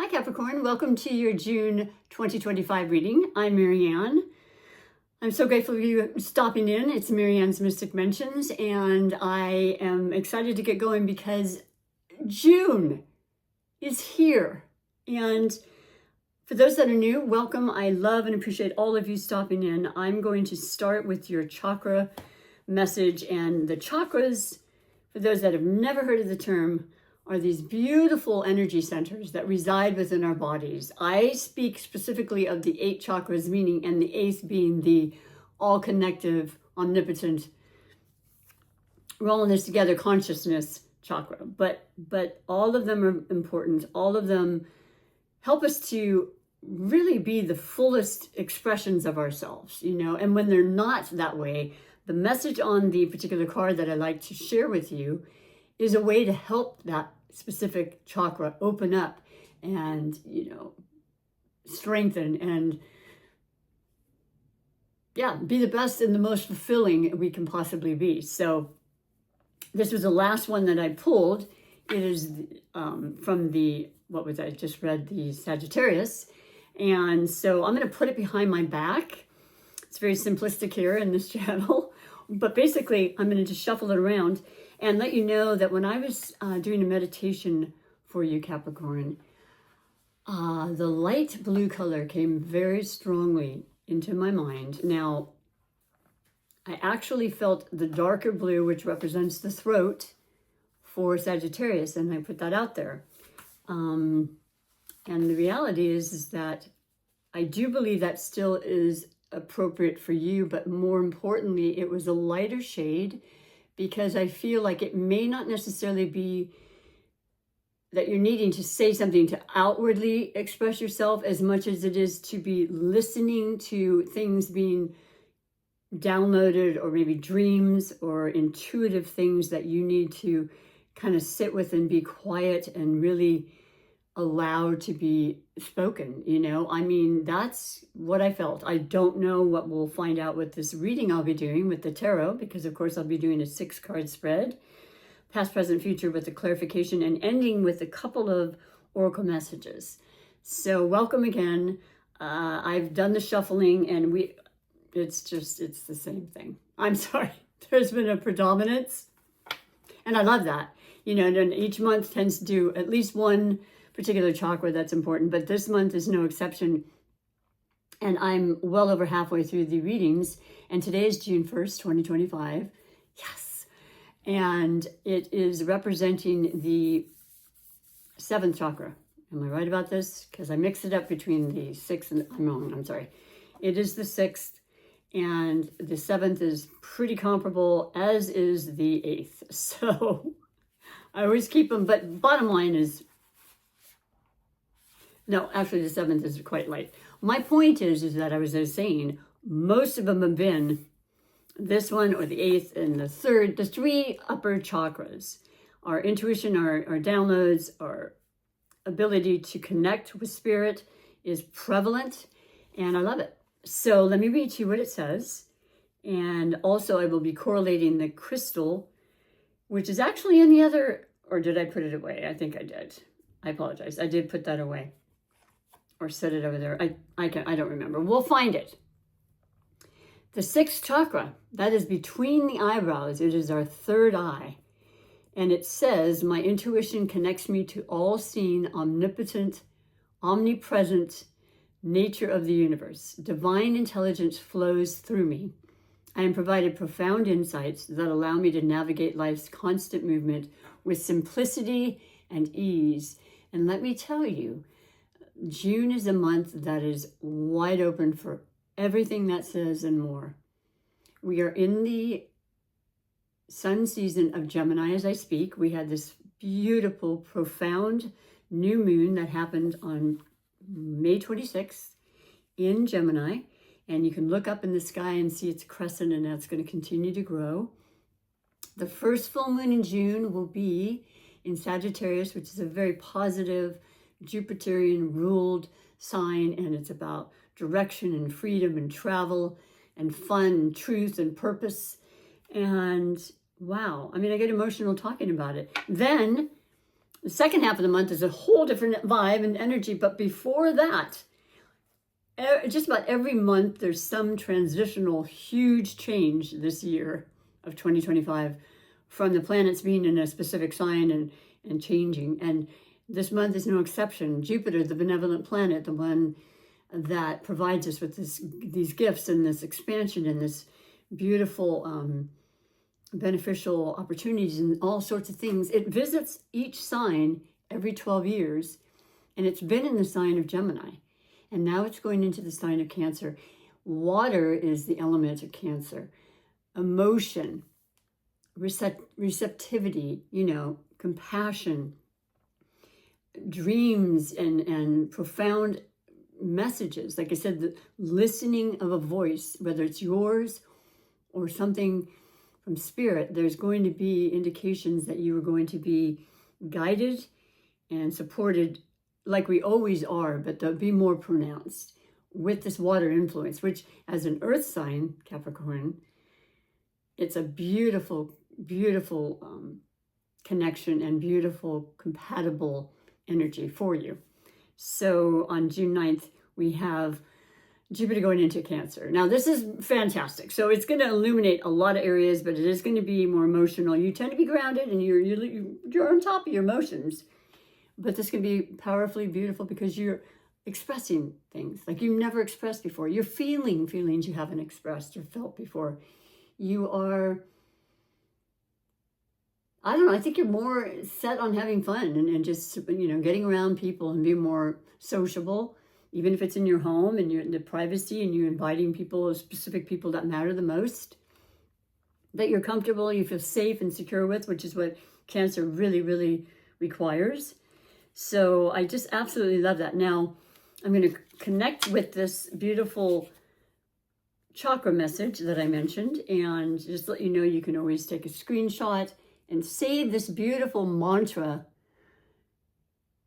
Hi Capricorn, welcome to your June 2025 reading. I'm Marianne. I'm so grateful for you stopping in. It's Marianne's Mystic Mentions, and I am excited to get going because June is here. And for those that are new, welcome. I love and appreciate all of you stopping in. I'm going to start with your chakra message, and the chakras, for those that have never heard of the term, are these beautiful energy centers that reside within our bodies. I speak specifically of the 8 chakras, meaning, and the 8th being the all-connective, omnipotent, we're all in this together consciousness chakra. But all of them are important. All of them help us to really be the fullest expressions of ourselves, you know. And when they're not that way, the message on the particular card that I like to share with you is a way to help that specific chakra open up and, you know, strengthen and, yeah, be the best and the most fulfilling we can possibly be. So this was the last one that I pulled. It is from the, what was I just read, the Sagittarius. And so I'm going to put it behind my back. It's very simplistic here in this channel, but basically I'm going to just shuffle it around and let you know that when I was doing a meditation for you, Capricorn, the light blue color came very strongly into my mind. Now, I actually felt the darker blue, which represents the throat for Sagittarius, and I put that out there. And the reality is that I do believe that still is appropriate for you, but more importantly, it was a lighter shade, because I feel like it may not necessarily be that you're needing to say something to outwardly express yourself as much as it is to be listening to things being downloaded, or maybe dreams or intuitive things that you need to kind of sit with and be quiet and really allowed to be spoken, you know. I mean, that's what I felt. I don't know what we'll find out with this reading I'll be doing with the tarot, because of course I'll be doing a 6-card spread, past, present, future, with a clarification, and ending with a couple of oracle messages. So welcome again. I've done the shuffling, and it's the same thing. I'm sorry. There's been a predominance, and I love that. You know, and each month tends to do at least one particular chakra that's important, but this month is no exception. And I'm well over halfway through the readings, and today is June 1st, 2025. Yes. And it is representing the 7th chakra. Am I right about this? Because I mixed it up between the 6th and, I'm wrong, I'm sorry. It is the 6th, and the 7th is pretty comparable, as is the 8th. So I always keep them, but bottom line is, no, actually the 7th is quite light. My point is that I was saying, most of them have been this one, or the 8th and the 3rd, the 3 upper chakras. Our intuition, our downloads, our ability to connect with spirit is prevalent, and I love it. So let me read to you what it says. And also I will be correlating the crystal, which is actually in the other, or did I put it away? I think I did. I apologize. I did put that away, or set it over there. I don't remember. We'll find it. The 6th chakra, that is between the eyebrows. It is our 3rd eye. And it says, my intuition connects me to all-seeing, omnipotent, omnipresent nature of the universe. Divine intelligence flows through me. I am provided profound insights that allow me to navigate life's constant movement with simplicity and ease. And let me tell you, June is a month that is wide open for everything that says and more. We are in the sun season of Gemini as I speak. We had this beautiful, profound new moon that happened on May 26th in Gemini. And you can look up in the sky and see its crescent, and that's going to continue to grow. The first full moon in June will be in Sagittarius, which is a very positive, Jupiterian ruled sign, and it's about direction and freedom and travel and fun and truth and purpose. And wow, I mean, I get emotional talking about it. Then The second half of the month is a whole different vibe and energy. But before that, just about every month, there's some transitional huge change this year of 2025 from the planets being in a specific sign and changing. And this month is no exception. Jupiter, the benevolent planet, the one that provides us with these gifts and this expansion and this beautiful beneficial opportunities and all sorts of things. It visits each sign every 12 years, and it's been in the sign of Gemini. And now it's going into the sign of Cancer. Water is the element of Cancer. Emotion, receptivity, compassion, dreams, and profound messages. Like I said, the listening of a voice, whether it's yours or something from spirit, there's going to be indications that you are going to be guided and supported like we always are, but they'll be more pronounced with this water influence, which as an earth sign, Capricorn, it's a beautiful, beautiful connection and beautiful compatible energy for you. So on June 9th, we have Jupiter going into Cancer. Now, this is fantastic. So it's going to illuminate a lot of areas, but it is going to be more emotional. You tend to be grounded and you're on top of your emotions. But this can be powerfully beautiful because you're expressing things like you've never expressed before. You're feeling feelings you haven't expressed or felt before. You are, I don't know, I think you're more set on having fun and just, getting around people and being more sociable, even if it's in your home and you're in the privacy and you're inviting people, specific people that matter the most, that you're comfortable, you feel safe and secure with, which is what Cancer really, really requires. So I just absolutely love that. Now, I'm going to connect with this beautiful chakra message that I mentioned and just let you know you can always take a screenshot and say this beautiful mantra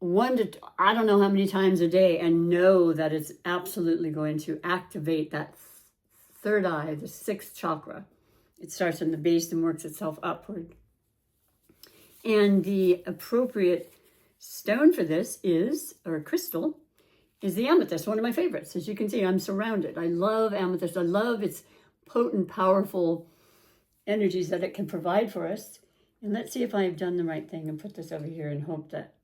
I don't know how many times a day, and know that it's absolutely going to activate that third eye, the sixth chakra. It starts in the base and works itself upward. And the appropriate stone for this or crystal, is the amethyst, one of my favorites. As you can see, I'm surrounded. I love amethyst. I love its potent, powerful energies that it can provide for us. And let's see if I've done the right thing and put this over here and hope that,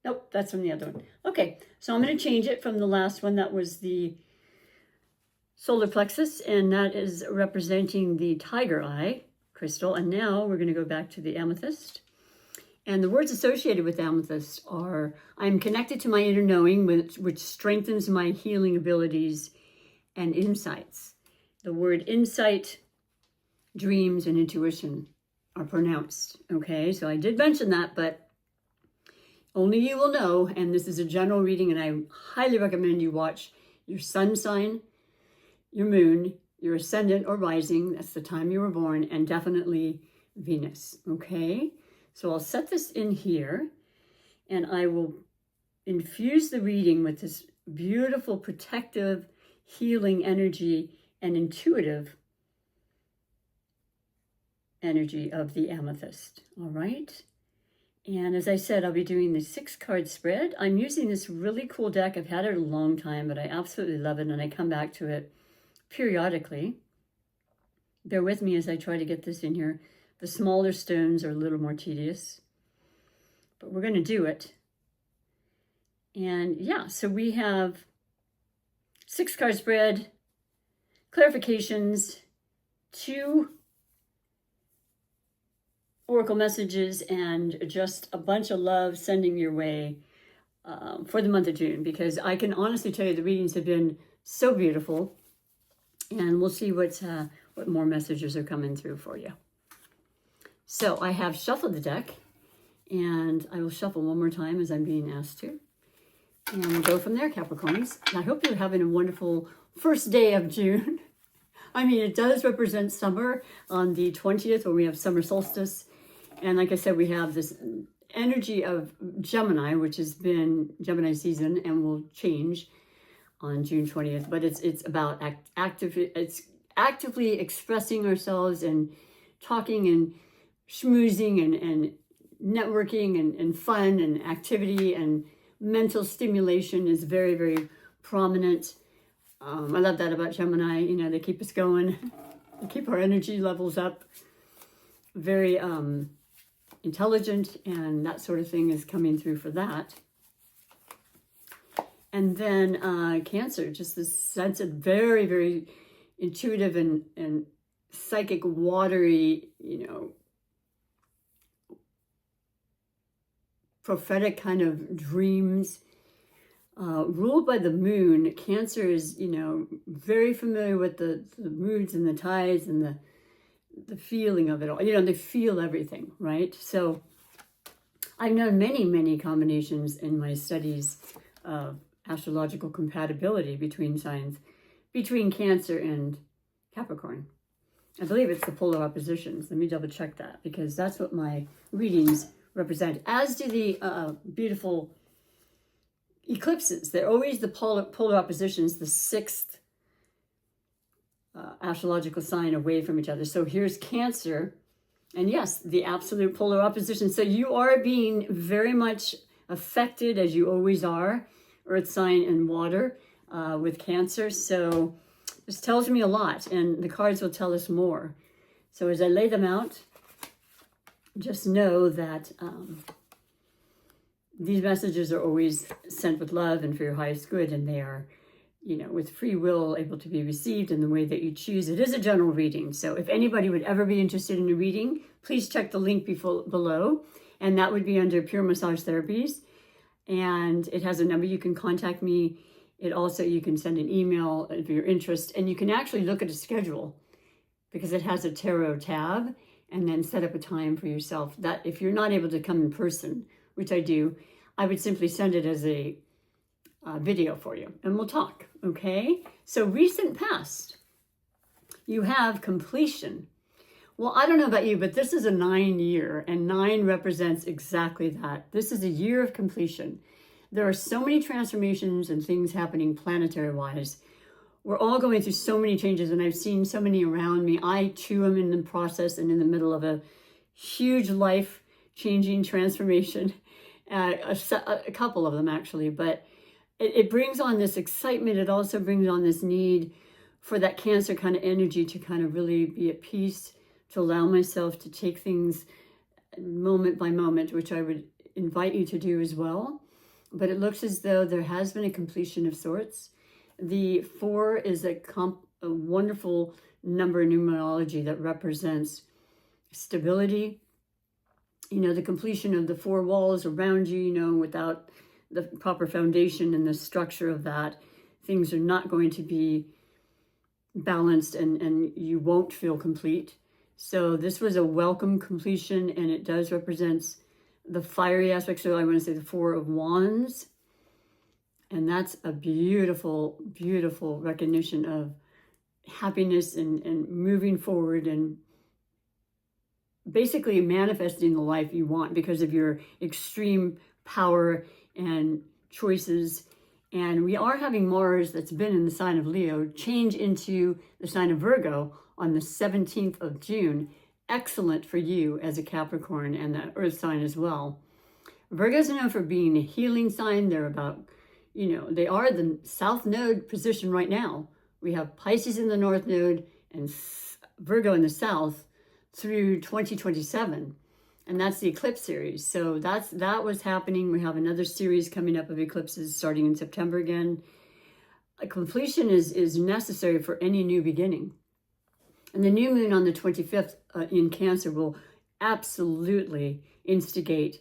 nope, that's from the other one. Okay, so I'm going to change it from the last one. That was the solar plexus, and that is representing the tiger eye crystal. And now we're going to go back to the amethyst. And the words associated with amethyst are, I'm connected to my inner knowing, which strengthens my healing abilities and insights. The word insight, dreams, and intuition are pronounced. Okay, so I did mention that, but only you will know. And this is a general reading, and I highly recommend you watch your sun sign, your moon, your ascendant or rising, that's the time you were born, and definitely Venus. Okay, so I'll set this in here, and I will infuse the reading with this beautiful, protective, healing energy and intuitive energy of the amethyst. All right. And as I said, I'll be doing the 6-card spread. I'm using this really cool deck. I've had it a long time, but I absolutely love it, and I come back to it periodically. Bear with me as I try to get this in here. The smaller stones are a little more tedious, but we're going to do it. And yeah, so we have 6-card spread, clarifications, 2 oracle messages, and just a bunch of love sending your way for the month of June, because I can honestly tell you the readings have been so beautiful, and we'll see what more messages are coming through for you. So I have shuffled the deck, and I will shuffle one more time as I'm being asked to, and we'll go from there, Capricorns. I hope you're having a wonderful first day of June. I mean, it does represent summer on the 20th, where we have summer solstice. And like I said, we have this energy of Gemini, which has been Gemini season and will change on June 20th. But it's about actively expressing ourselves and talking and schmoozing and networking and fun and activity and mental stimulation is very, very prominent. I love that about Gemini. You know, they keep us going, they keep our energy levels up. Very intelligent, and that sort of thing is coming through for that. And then Cancer, just this sense of very, very intuitive and psychic, watery, you know, prophetic kind of dreams, ruled by the moon. Cancer is, you know, very familiar with the moods and the tides and the feeling of it all. You know, they feel everything, right? So I've known many, many combinations in my studies of astrological compatibility between signs, between Cancer and Capricorn. I believe it's the polar oppositions. Let me double check that, because that's what my readings represent, as do the beautiful eclipses. They're always the polar oppositions, the sixth astrological sign away from each other. So here's Cancer, and yes, the absolute polar opposition. So you are being very much affected, as you always are, earth sign and water, with Cancer. So this tells me a lot, and the cards will tell us more. So as I lay them out, just know that these messages are always sent with love and for your highest good, and they are, you know, with free will, able to be received in the way that you choose. It is a general reading, so if anybody would ever be interested in a reading, please check the link below, and that would be under Pure Massage Therapies, and it has a number. You can contact me. It also, you can send an email if you're interested, and you can actually look at a schedule, because it has a tarot tab, and then set up a time for yourself. That if you're not able to come in person, which I do, I would simply send it as a video for you, and we'll talk, okay? So recent past, you have completion. Well, I don't know about you, but this is a 9 year, and 9 represents exactly that. This is a year of completion. There are so many transformations and things happening planetary-wise. We're all going through so many changes, and I've seen so many around me. I, too, am in the process and in the middle of a huge life-changing transformation. A couple of them, actually, but it brings on this excitement. It also brings on this need for that Cancer kind of energy to kind of really be at peace, to allow myself to take things moment by moment, which I would invite you to do as well. But it looks as though there has been a completion of sorts. The 4 is a wonderful number in numerology that represents stability. You know, the completion of the 4 walls around you, you know, without the proper foundation and the structure of that, things are not going to be balanced, and you won't feel complete. So this was a welcome completion, and it does represent the fiery aspect. So I want to say the 4 of Wands. And that's a beautiful, beautiful recognition of happiness and moving forward and basically manifesting the life you want because of your extreme power and choices. And we are having Mars, that's been in the sign of Leo, change into the sign of Virgo on the 17th of June. Excellent for you as a Capricorn and the earth sign as well. Virgos are known for being a healing sign. They're about, you know, they are the south node position right now. We have Pisces in the north node and Virgo in the south through 2027. And that's the eclipse series. So that was happening. We have another series coming up of eclipses starting in September again. A completion is necessary for any new beginning. And the new moon on the 25th in Cancer will absolutely instigate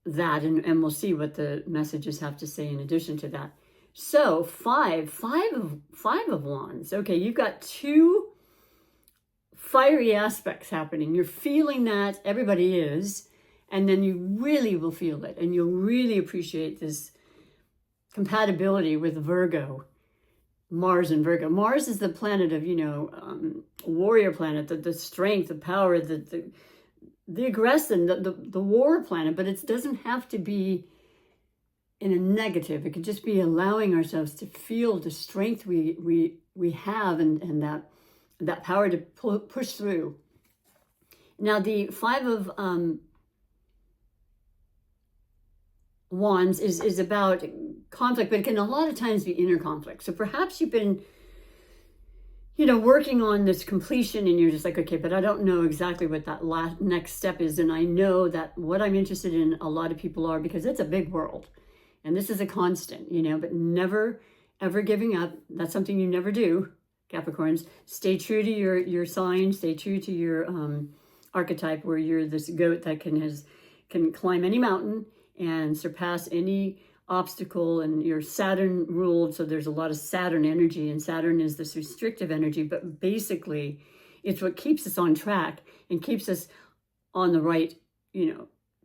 that, and we'll see what the messages have to say in addition to that. So five of Wands. Okay, you've got 2 fiery aspects happening. You're feeling that, everybody is, and then you really will feel it, and you'll really appreciate this compatibility with Virgo, Mars and Virgo. Mars is the planet of, you know, warrior planet, the strength, the power, the aggression, the war planet, but it doesn't have to be in a negative. It could just be allowing ourselves to feel the strength we have and that power to push through. Now the 5 of Wands is about conflict, but it can a lot of times be inner conflict. So perhaps you've been, working on this completion and you're just like, okay, but I don't know exactly what that next step is. And I know that what I'm interested in, a lot of people are, because it's a big world. And this is a constant, but never, ever giving up. That's something you never do, Capricorns. Stay true to your sign. Stay true to your archetype, where you're this goat that can climb any mountain and surpass any obstacle. And you're Saturn ruled, so there's a lot of Saturn energy, and Saturn is this restrictive energy, but basically it's what keeps us on track and keeps us on the right,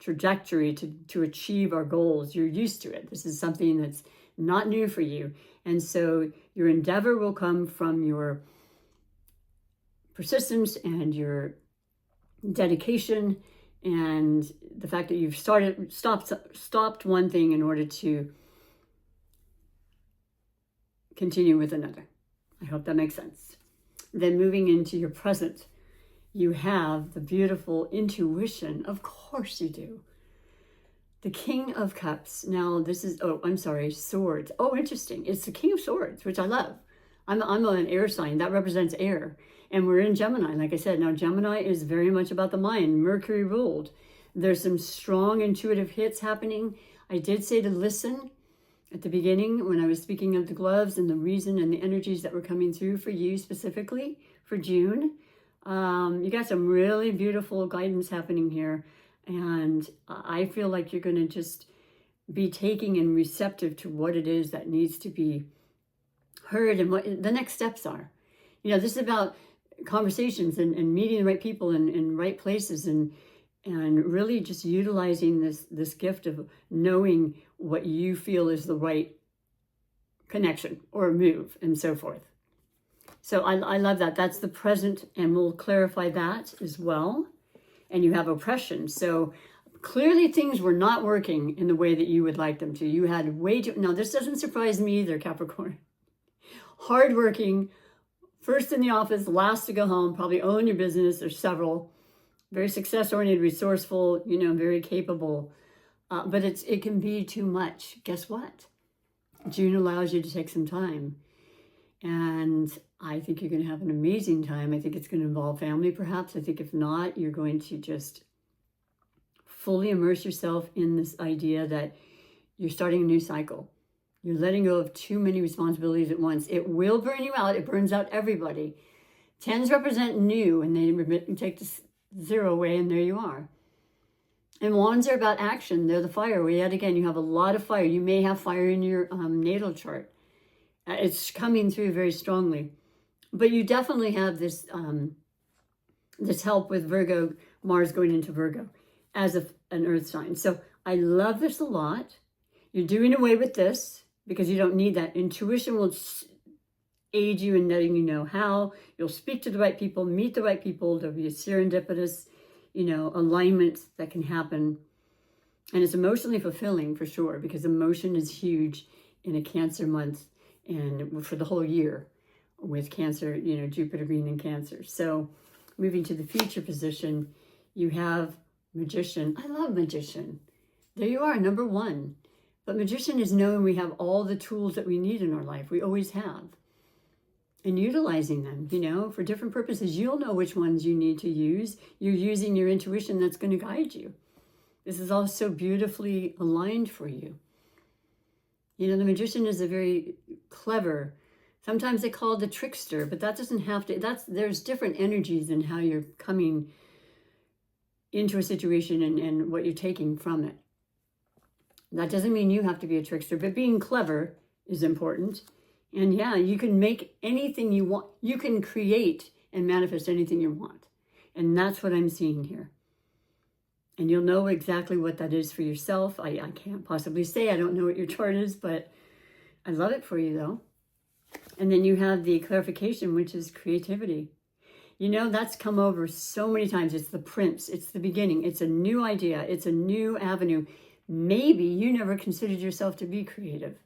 trajectory to achieve our goals. You're used to it. This is something that's not new for you. And so your endeavor will come from your persistence and your dedication, and the fact that you've stopped one thing in order to continue with another. I hope that makes sense. Then moving into your present, you have the beautiful intuition. Of course you do. The King of Cups. Now this is, Swords. Oh, interesting. It's the King of Swords, which I love. I'm an air sign. That represents air. And we're in Gemini, like I said. Now, Gemini is very much about the mind. Mercury ruled. There's some strong intuitive hits happening. I did say to listen at the beginning when I was speaking of the gloves and the reason and the energies that were coming through for you specifically for June. You got some really beautiful guidance happening here. And I feel like you're going to just be taking and receptive to what it is that needs to be heard and what the next steps are. This is about conversations and meeting the right people in right places and really just utilizing this gift of knowing what you feel is the right connection or move and so forth. So I love that. That's the present, and we'll clarify that as well. And you have oppression. So clearly things were not working in the way that you would like them to. You had way too, now this doesn't surprise me either, Capricorn. Hardworking, first in the office, last to go home, probably own your business. There's several. Very success-oriented, resourceful, very capable. But it can be too much. Guess what? June allows you to take some time. And I think you're going to have an amazing time. I think it's going to involve family, perhaps. I think if not, you're going to just fully immerse yourself in this idea that you're starting a new cycle. You're letting go of too many responsibilities at once. It will burn you out. It burns out everybody. 10s represent new, and they take the 0 away, and there you are. And wands are about action. They're the fire. Well, yet again, you have a lot of fire. You may have fire in your natal chart. It's coming through very strongly. But you definitely have this help with Virgo, Mars going into Virgo as an earth sign. So I love this a lot. You're doing away with this because you don't need that. Intuition will aid you in letting you know how. You'll speak to the right people, meet the right people. There'll be a serendipitous, alignment that can happen. And it's emotionally fulfilling for sure, because emotion is huge in a Cancer month and for the whole year with Cancer, Jupiter being in Cancer. So moving to the future position, you have Magician. I love Magician. There you are, number 1. But Magician is knowing we have all the tools that we need in our life. We always have. And utilizing them, for different purposes. You'll know which ones you need to use. You're using your intuition that's going to guide you. This is all so beautifully aligned for you. The Magician is a very clever, sometimes they call it the trickster, but that doesn't have to, there's different energies in how you're coming into a situation and what you're taking from it. That doesn't mean you have to be a trickster, but being clever is important. And yeah, you can make anything you want. You can create and manifest anything you want. And that's what I'm seeing here. And you'll know exactly what that is for yourself. I can't possibly say, I don't know what your chart is, but I love it for you though. And then you have the clarification, which is creativity. That's come over so many times. It's the Prince. It's the beginning. It's a new idea. It's a new avenue. Maybe you never considered yourself to be creative.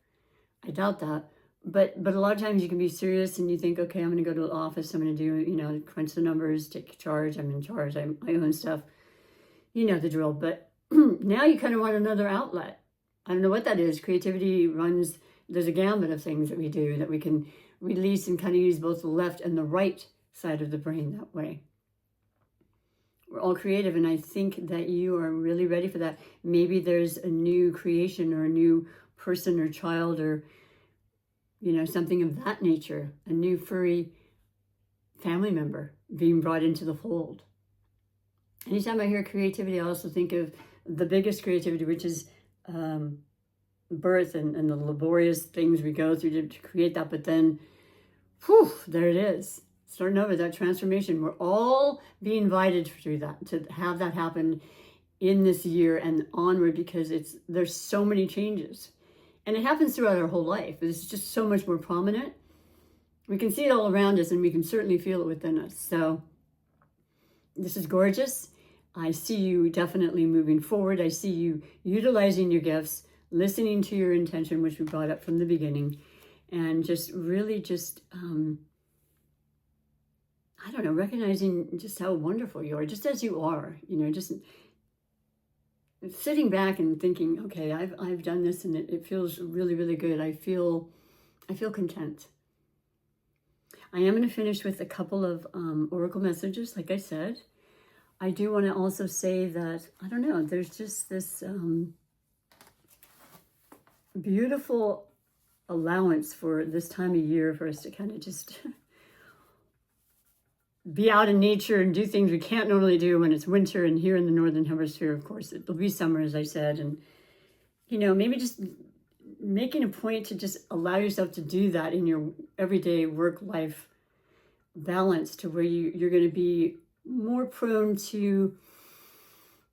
I doubt that. But a lot of times you can be serious and you think, okay, I'm going to go to the office. I'm going to do, crunch the numbers, take charge. I'm in charge. I own stuff. You know the drill. But now you kind of want another outlet. I don't know what that is. Creativity runs, there's a gambit of things that we do that we can release and kind of use both the left and the right side of the brain that way. We're all creative, and I think that you are really ready for that. Maybe there's a new creation or a new person or child or, you know, something of that nature, a new furry family member being brought into the fold. Anytime I hear creativity, I also think of the biggest creativity, which is birth and the laborious things we go through to create that. But then, whew, there it is. Starting over, that transformation. We're all being invited through that, to have that happen in this year and onward, because there's so many changes. And it happens throughout our whole life. It's just so much more prominent. We can see it all around us, and we can certainly feel it within us. So this is gorgeous. I see you definitely moving forward. I see you utilizing your gifts, listening to your intention, which we brought up from the beginning, and just really I don't know, recognizing just how wonderful you are, just as you are, you know, just sitting back and thinking, okay, I've done this, and it feels really, really good. I feel content. I am going to finish with a couple of oracle messages, like I said. I do want to also say that, I don't know, there's just this beautiful allowance for this time of year for us to kind of just be out in nature and do things we can't normally do when it's winter. And here in the Northern Hemisphere, of course, it'll be summer, as I said. And, you know, maybe just making a point to just allow yourself to do that in your everyday work-life balance, to where you're going to be more prone to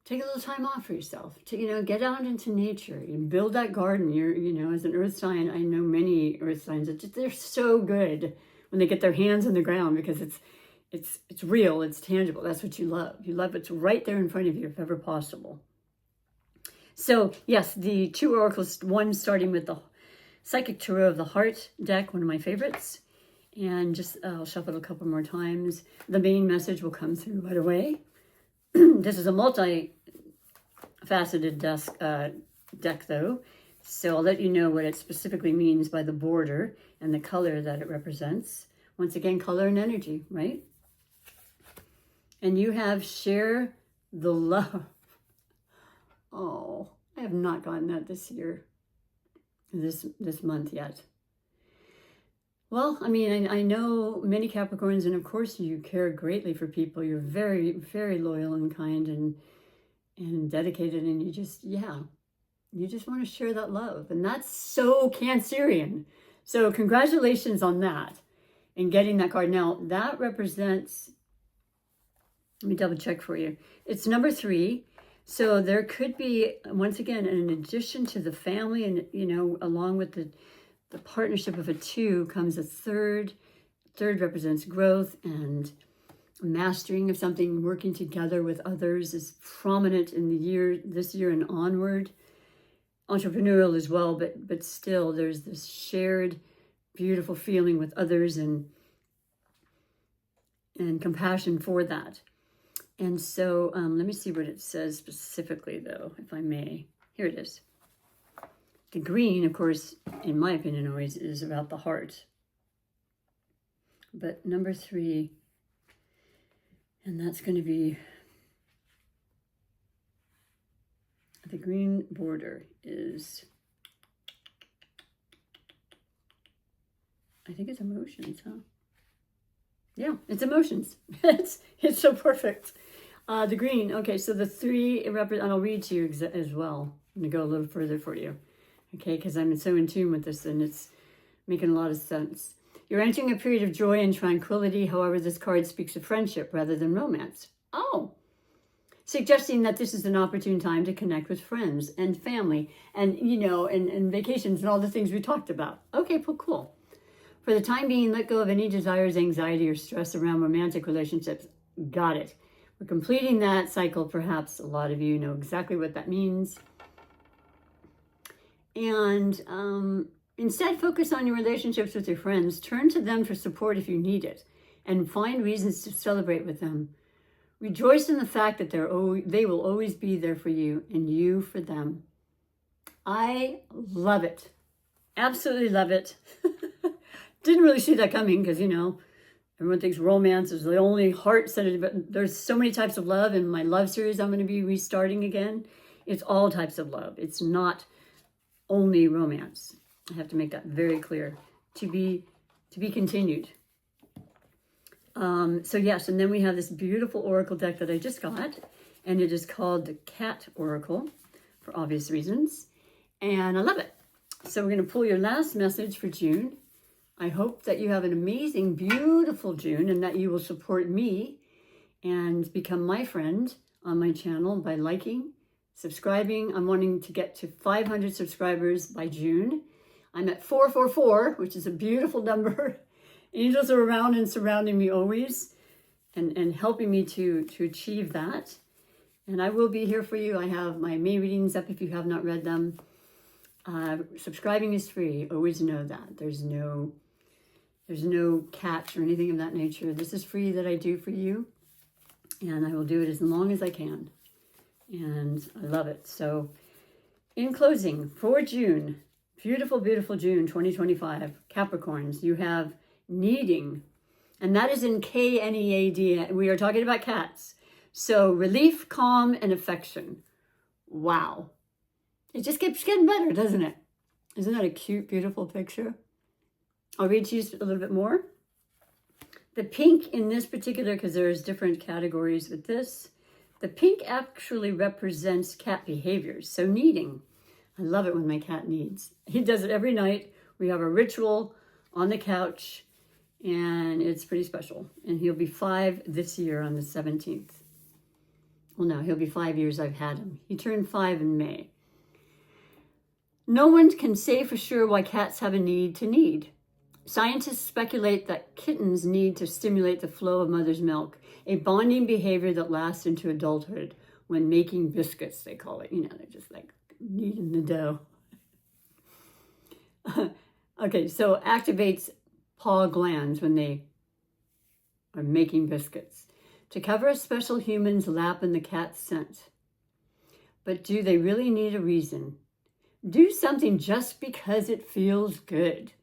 take a little time off for yourself, to, you know, get out into nature and build that garden. You know, as an earth sign, I know many earth signs that they're so good when they get their hands in the ground, because it's real, it's tangible. That's what you love. You love what's right there in front of you, if ever possible. So yes, the two oracles, one starting with the Psychic Tarot of the Heart deck, one of my favorites. And just, I'll shuffle it a couple more times. The main message will come through right away. This is a multi-faceted deck though. So I'll let you know what it specifically means by the border and the color that it represents. Once again, color and energy, right? And you have share the love. Oh, I have not gotten that this year, this month yet. Well, I mean, I know many Capricorns, and of course you care greatly for people. You're very, very loyal and kind and dedicated, and you just want to share that love. And that's so Cancerian. So congratulations on that and getting that card. Now, that represents, let me double check for you. It's number 3. So there could be, once again, in addition to the family and, you know, along with the partnership of a 2 comes a third. Third represents growth and mastering of something. Working together with others is prominent in this year and onward. Entrepreneurial as well, but still there's this shared beautiful feeling with others and compassion for that. And so let me see what it says specifically, though, if I may. Here it is. The green, of course, in my opinion, always is about the heart. But number 3, and that's going to be, the green border is, I think it's emotions, huh? Yeah, it's emotions. It's so perfect. The green, okay, so the 3, and I'll read to you as well. I'm going to go a little further for you. Okay, because I'm so in tune with this and it's making a lot of sense. You're entering a period of joy and tranquility. However, this card speaks of friendship rather than romance. Oh, suggesting that this is an opportune time to connect with friends and family and, you know, and vacations and all the things we talked about. Okay, well, cool. For the time being, let go of any desires, anxiety, or stress around romantic relationships. Got it. We're completing that cycle. Perhaps a lot of you know exactly what that means. And instead, focus on your relationships with your friends. Turn to them for support if you need it, and find reasons to celebrate with them. Rejoice in the fact that they will always be there for you and you for them. I love it. Absolutely love it. Didn't really see that coming because, everyone thinks romance is the only heart-centered, but there's so many types of love. In my love series I'm going to be restarting again, it's all types of love. It's not only romance. I have to make that very clear. To be continued. So yes, and then we have this beautiful oracle deck that I just got, and it is called the Cat Oracle for obvious reasons, and I love it. So we're going to pull your last message for June. I hope that you have an amazing, beautiful June, and that you will support me and become my friend on my channel by liking, subscribing. I'm wanting to get to 500 subscribers by June. I'm at 444, which is a beautiful number. Angels are around and surrounding me always and helping me to achieve that. And I will be here for you. I have my May readings up if you have not read them. Subscribing is free. Always know that. There's no catch or anything of that nature. This is free that I do for you. And I will do it as long as I can. And I love it. So in closing, for June, beautiful, beautiful June 2025, Capricorns, you have needing. And that is in K-N-E-A-D. We are talking about cats. So relief, calm, and affection. Wow. It just keeps getting better, doesn't it? Isn't that a cute, beautiful picture? I'll read to you a little bit more. The pink in this particular, because there's different categories with this, the pink actually represents cat behaviors. So needing. I love it when my cat needs. He does it every night. We have a ritual on the couch, and it's pretty special. And he'll be 5 this year on the 17th. Well, no, he'll be 5 years I've had him. He turned 5 in May. No one can say for sure why cats have a need to need. Scientists speculate that kittens need to stimulate the flow of mother's milk, a bonding behavior that lasts into adulthood. When making biscuits, they call it. They're just like kneading the dough. Okay, so activates paw glands when they are making biscuits to cover a special human's lap in the cat's scent. But do they really need a reason? Do something just because it feels good.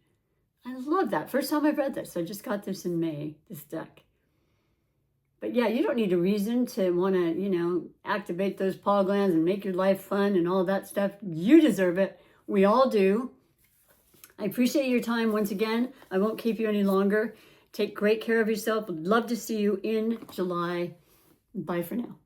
I love that. First time I've read this. I just got this in May, this deck. But yeah, you don't need a reason to want to, activate those paw glands and make your life fun and all that stuff. You deserve it. We all do. I appreciate your time once again. I won't keep you any longer. Take great care of yourself. Would love to see you in July. Bye for now.